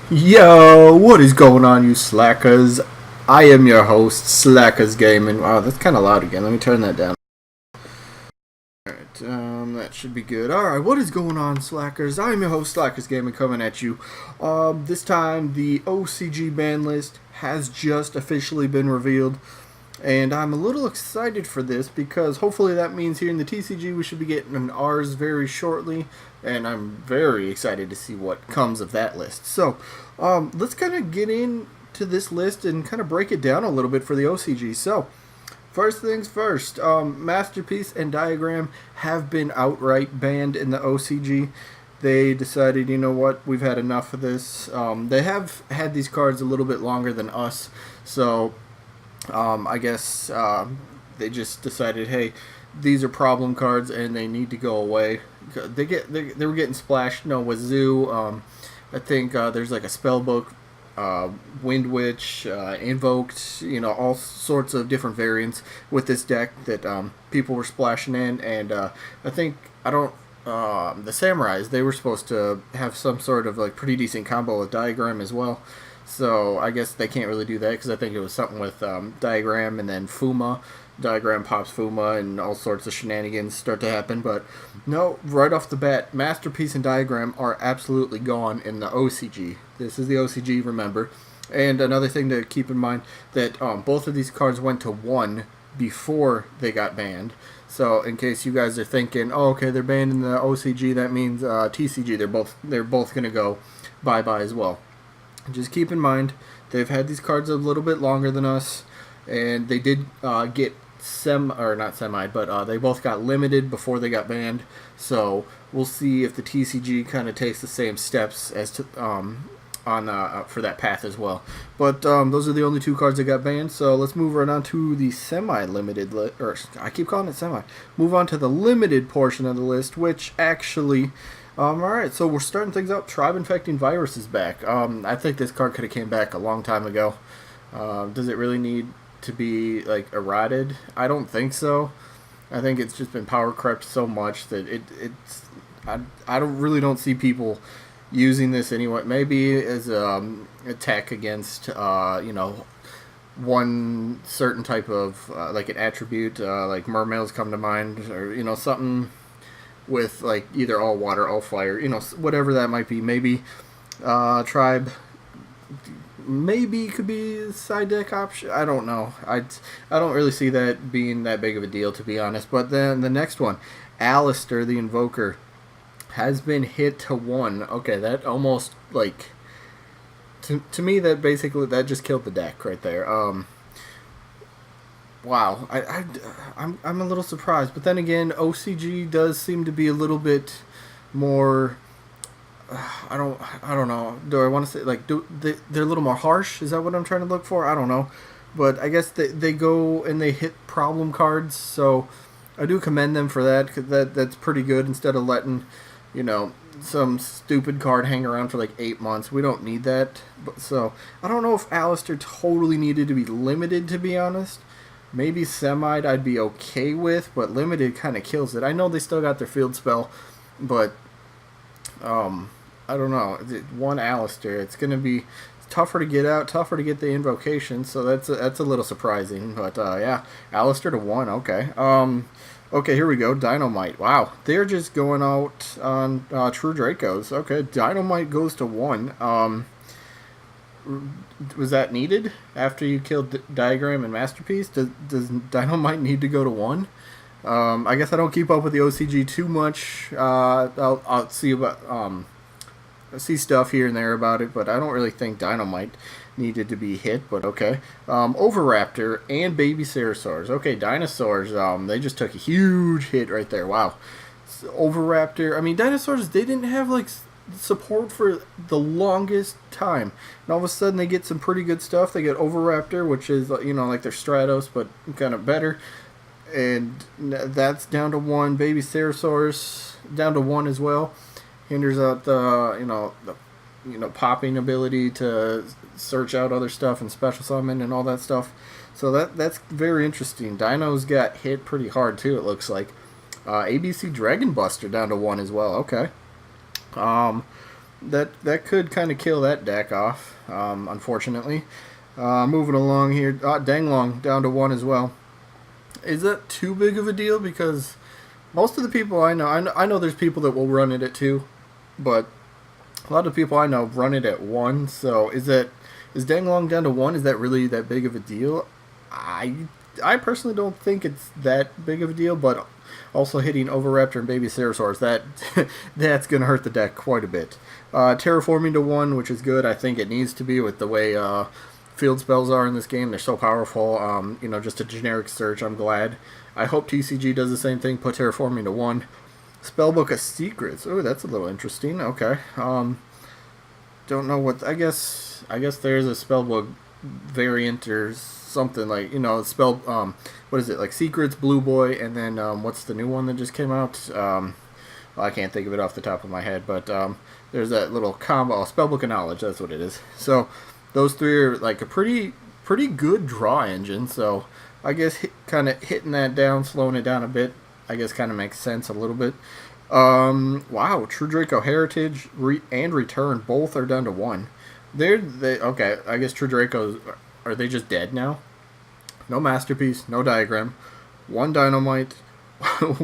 Yo, what is going on, you slackers? I am your host, Slackerz Gaming. Wow, that's kind of loud again. Let me turn that down. Alright, that should be good. Alright, what is going on, slackers? I am your host, Slackerz Gaming, coming at you. This time, the OCG ban list has just officially been revealed. And I'm a little excited for this because hopefully that means here in the TCG we should be getting an R's very shortly. And I'm very excited to see what comes of that list. So, let's kind of get into this list and kind of break it down a little bit for the OCG. So, first things first, Masterpiece and Diagram have been outright banned in the OCG. They decided, you know what, we've had enough of this. They have had these cards a little bit longer than us, so I guess they just decided, hey, these are problem cards and they need to go away. They were getting splashed, wazoo. I think there's like a spell book, Wind Witch, Invoked, all sorts of different variants with this deck that people were splashing in, and I think the Samurais, they were supposed to have some sort of like pretty decent combo with Diagram as well. So I guess they can't really do that because I think it was something with Diagram and then Fuma. Diagram pops Fuma and all sorts of shenanigans start to happen. But no, right off the bat, Masterpiece and Diagram are absolutely gone in the OCG. This is the OCG, remember. And another thing to keep in mind, that both of these cards went to 1 before they got banned. So in case you guys are thinking, oh, okay, they're banned in the OCG, that means TCG, they're both going to go bye-bye as well. Just keep in mind, they've had these cards a little bit longer than us, and they did get they both got limited before they got banned. So we'll see if the TCG kind of takes the same steps as to for that path as well. But those are the only two cards that got banned. So let's move right on to the semi-limited or I keep calling it semi. Move on to the limited portion of the list, which actually. Alright, so we're starting things out. Tribe Infecting Virus is back. I think this card could have came back a long time ago. Does it really need to be, like, eroded? I don't think so. I think it's just been power crept so much that I don't see people using this anyway. Maybe as a tech against, one certain type of, like an attribute, like Mermails come to mind, or, something with like either all water, all fire, whatever that might be. Maybe Tribe maybe could be a side deck option. I don't know. I don't really see that being that big of a deal, to be honest. But then the next one, Alistair the Invoker, has been hit to 1. Okay, that almost like to me that basically that just killed the deck right there. Wow, I'm a little surprised, but then again, OCG does seem to be a little bit more. I don't know. Do I want to say like they're a little more harsh? Is that what I'm trying to look for? I don't know, but I guess they go and they hit problem cards, so I do commend them for that. Cause that's pretty good instead of letting some stupid card hang around for like 8 months. We don't need that. So I don't know if Alistair totally needed to be limited, to be honest. Maybe Semite I'd be okay with, but limited kind of kills it. I know they still got their field spell, but I don't know. One Alistair, it's going to be tougher to get out, tougher to get the invocation, so that's a little surprising. But yeah, Alistair to 1, okay. Okay, here we go. Dynamite. Wow, they're just going out on True Dracos. Okay, Dynamite goes to 1. Was that needed after you killed Diagram and Masterpiece? Does Dynamite need to go to 1? I guess I don't keep up with the OCG too much. I'll see about see stuff here and there about it, but I don't really think Dynamite needed to be hit. But okay, Overraptor and Baby Ceratosaurs. Okay, dinosaurs. They just took a huge hit right there. Wow. Overraptor. I mean, dinosaurs. They didn't have like support for the longest time, and all of a sudden they get some pretty good stuff. They get Overraptor, which is like their Stratos but kind of better, and that's down to 1. Baby Ceratosaurus down to 1 as well. Hinders out the popping ability to search out other stuff and special summon and all that stuff. So that's very interesting. Dinos got hit pretty hard too, it looks like. ABC Dragon Buster down to 1 as well. Okay. that could kind of kill that deck off, unfortunately. Moving along here, Danglong down to 1 as well. Is that too big of a deal? Because most of the people I know there's people that will run it at 2, but a lot of people I know run it at 1. So is Danglong down to 1? Is that really that big of a deal? I personally don't think it's that big of a deal, but also hitting Overraptor and Baby Ceratosaurus, that's going to hurt the deck quite a bit. Terraforming to 1, which is good. I think it needs to be with the way field spells are in this game. They're so powerful. Just a generic search. I'm glad. I hope TCG does the same thing. Put Terraforming to 1. Spellbook of Secrets. Oh, that's a little interesting. Okay. Don't know what. I guess there's a spellbook variant or something like spell. What is it, like Secrets, Blue Boy, and then what's the new one that just came out? Well, I can't think of it off the top of my head, but there's that little combo, Spellbook of Knowledge. That's what it is. So those 3 are like a pretty good draw engine. So I guess kind of hitting that down, slowing it down a bit, I guess kind of makes sense a little bit. Wow, True Draco Heritage and Return both are down to 1. Okay, I guess True Dracos, are they just dead now? No Masterpiece, no Diagram, 1 Dynamite,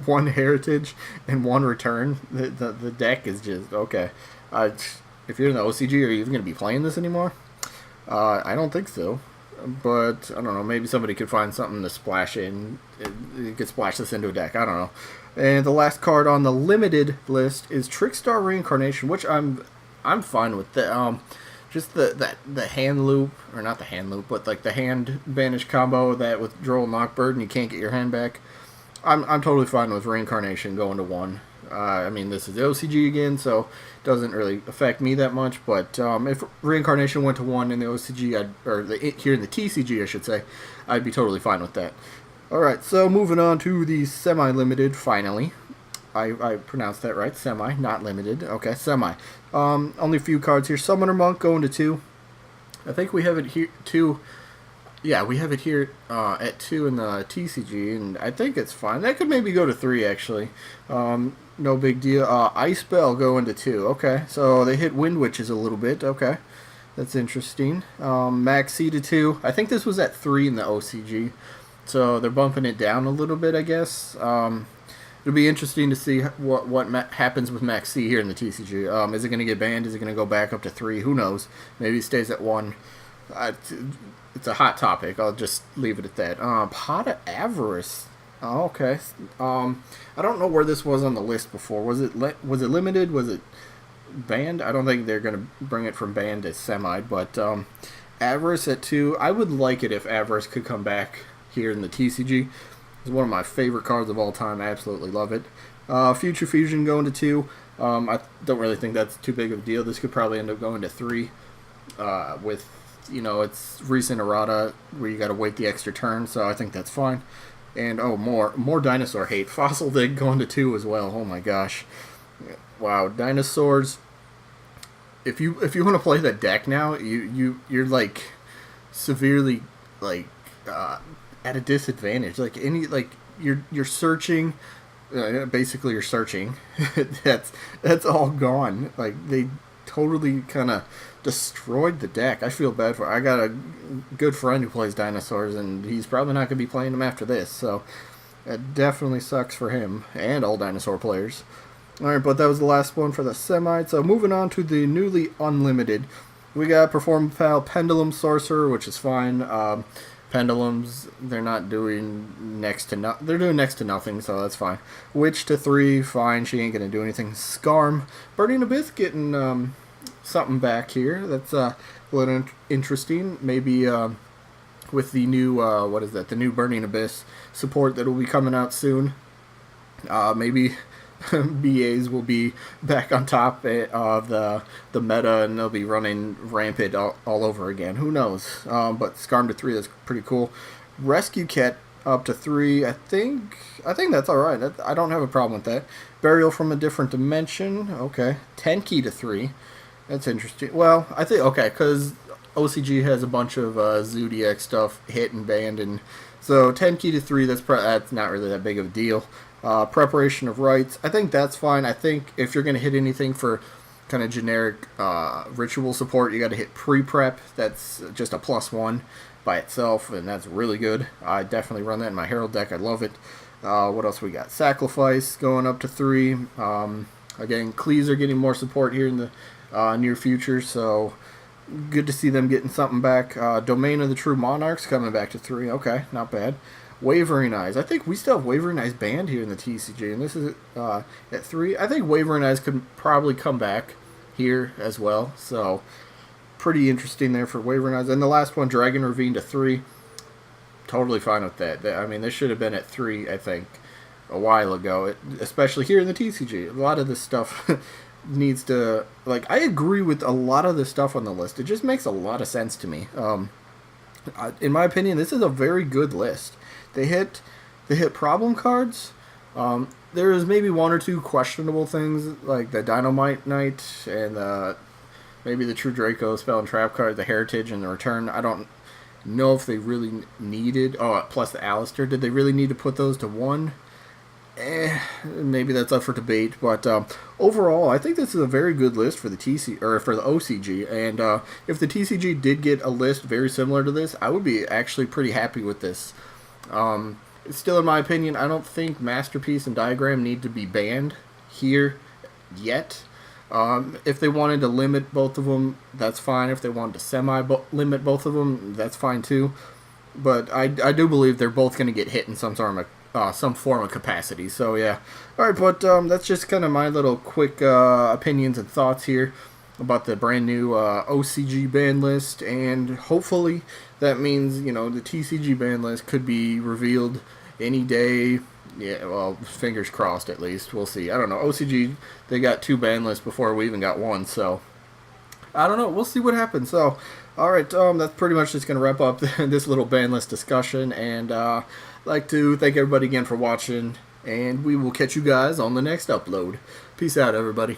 1 Heritage, and 1 Return. The deck is just, okay. If you're in the OCG, are you even going to be playing this anymore? I don't think so. But, I don't know, maybe somebody could find something to splash in. You could splash this into a deck, I don't know. And the last card on the limited list is Trickstar Reincarnation, which I'm fine with. Just the hand loop, or not the hand loop, but like the hand banish combo that with Droll Knockbird and you can't get your hand back. I'm totally fine with Reincarnation going to 1. This is the OCG again, so it doesn't really affect me that much. But if Reincarnation went to 1 in the OCG, here in the TCG, I should say, I'd be totally fine with that. Alright, so moving on to the semi-limited, finally. I pronounced that right, semi, not limited. Okay, semi. Only a few cards here. Summoner Monk going to 2. I think we have it here, 2. Yeah, we have it here at 2 in the TCG, and I think it's fine. That could maybe go to 3, actually. No big deal. Ice Bell going to 2. Okay, so they hit Wind Witches a little bit. Okay, that's interesting. Maxi to 2. I think this was at 3 in the OCG, so they're bumping it down a little bit, I guess. It'll be interesting to see what happens with Max C here in the TCG. Is it going to get banned? Is it going to go back up to 3? Who knows? Maybe it stays at 1. It's a hot topic. I'll just leave it at that. Pot of Avarice. Oh, okay. I don't know where this was on the list before. Was it limited? Was it banned? I don't think they're going to bring it from banned to semi. But Avarice at 2. I would like it if Avarice could come back here in the TCG. It's one of my favorite cards of all time. I absolutely love it. Future Fusion going to 2. I don't really think that's too big of a deal. This could probably end up going to 3 with, it's recent errata where you got to wait the extra turn, so I think that's fine. And, more dinosaur hate. Fossil Dig going to 2 as well. Oh my gosh. Wow, dinosaurs. If you want to play the deck now, you're like severely like at a disadvantage. You're searching. Basically, you're searching. that's all gone. Like they totally kind of destroyed the deck. I feel bad for. I got a good friend who plays dinosaurs, and he's probably not going to be playing them after this. So it definitely sucks for him and all dinosaur players. All right, but that was the last one for the semi. So moving on to the newly unlimited, we got Perform Pal Pendulum Sorcerer, which is fine. Pendulums, they're not doing next to they're doing next to nothing, so that's fine. Witch to 3, fine. She ain't gonna do anything. Scarm, Burning Abyss getting something back here. That's a little interesting. Maybe with the new the new Burning Abyss support that will be coming out soon. Maybe BAs will be back on top of the meta, and they'll be running rampant all over again. Who knows? But Scarm to 3, that's pretty cool. Rescue Cat up to 3. I think that's all right. I don't have a problem with that. Burial from a Different Dimension. Okay. Tenki to 3. That's interesting. Well, I think because OCG has a bunch of Zodiac stuff hit and banned, and so Tenki to 3. That's not really that big of a deal. Preparation of Rites, I think that's fine. I think if you're going to hit anything for kind of generic ritual support. You got to hit pre-prep. That's just a +1 by itself, and that's really good. I definitely run that in my Herald deck. I love it. What else we got? Sacrifice going up to 3. Again, Cleaves are getting more support here in the near future, so good to see them getting something back. Domain of the True Monarchs coming back to 3. Okay, not bad. Wavering Eyes. I think we still have Wavering Eyes banned here in the TCG, and this is at 3. I think Wavering Eyes could probably come back here as well, so pretty interesting there for Wavering Eyes. And the last one, Dragon Ravine to 3. Totally fine with that. I mean, this should have been at 3, I think, a while ago, especially here in the TCG. A lot of this stuff needs to, like, I agree with a lot of the stuff on the list. It just makes a lot of sense to me. In my opinion, this is a very good list. They hit problem cards. There is maybe 1 or 2 questionable things, like the Dynamite Knight and maybe the True Draco Spell and Trap card, the Heritage and the Return. I don't know if they really needed. Oh, plus the Alistair. Did they really need to put those to 1? Maybe that's up for debate. But overall, I think this is a very good list for the for the OCG. And if the TCG did get a list very similar to this, I would be actually pretty happy with this. Still, in my opinion, I don't think Masterpiece and Diagram need to be banned here yet. If they wanted to limit both of them, that's fine. If they wanted to semi-limit both of them, that's fine too. But I do believe they're both going to get hit in some form of capacity. So yeah. All right, but that's just kind of my little quick opinions and thoughts here about the brand new OCG ban list, and hopefully that means, you know, the TCG ban list could be revealed any day. Yeah, well, fingers crossed at least. We'll see. I don't know. OCG, they got 2 ban lists before we even got 1, so I don't know. We'll see what happens. So, all right, that's pretty much just going to wrap up this little ban list discussion, and I'd like to thank everybody again for watching, and we will catch you guys on the next upload. Peace out, everybody.